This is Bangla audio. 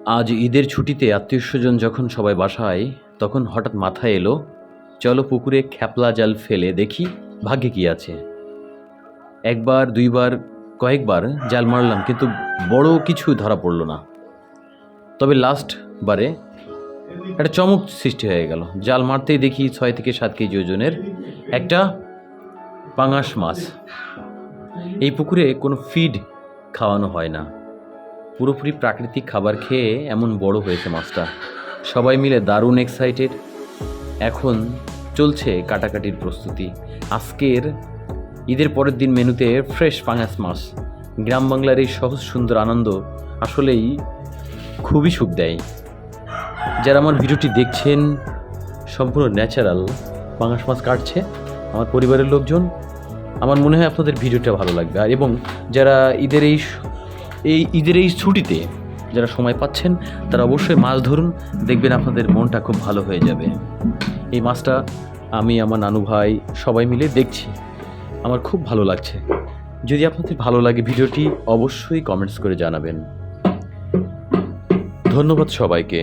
আজ ঈদের ছুটিতে আত্মীয়স্বজন যখন সবাই বাসায়, তখন হঠাৎ মাথায় এলো, চলো পুকুরে খ্যাপলা জাল ফেলে দেখি ভাগ্যে কি আছে। একবার দুইবার কয়েকবার জাল মারলাম, কিন্তু বড় কিছু ধরা পড়লো না। তবে লাস্ট বারে একটা চমক সৃষ্টি হয়ে গেল। জাল মারতেই দেখি 6 থেকে 7 কেজি ওজনের একটা পাঙাশ মাছ। এই পুকুরে কোনো ফিড খাওয়ানো হয় না, পুরোপুরি প্রাকৃতিক খাবার খেয়ে এমন বড় হয়েছে মাছটা। সবাই মিলে দারুণ এক্সাইটেড। এখন চলছে কাটাকাটির প্রস্তুতি। আজকের ঈদের পরের দিন মেনুতে ফ্রেশ পাঙাশ মাছ। গ্রাম বাংলার এই সহজ সুন্দর আনন্দ আসলেই খুবই সুখ দেয়। যারা আমার ভিডিওটি দেখছেন, সম্পূর্ণ ন্যাচারাল পাঙাশ মাছ কাটছে আমার পরিবারের লোকজন। আমার মনে হয় আপনাদের ভিডিওটা ভালো লাগবে। আর এবং যারা ঈদের এই ছুটিতে যারা সময় পাচ্ছেন, তারা অবশ্যই মাছ ধরুন, দেখবেন আপনাদের মনটা খুব ভালো হয়ে যাবে। এই মাছটা আমি, আমার নানু ভাই সবাই মিলে দেখছি, আমার খুব ভালো লাগছে। যদি আপনাদের ভালো লাগে ভিডিওটি, অবশ্যই কমেন্টস করে জানাবেন। ধন্যবাদ সবাইকে।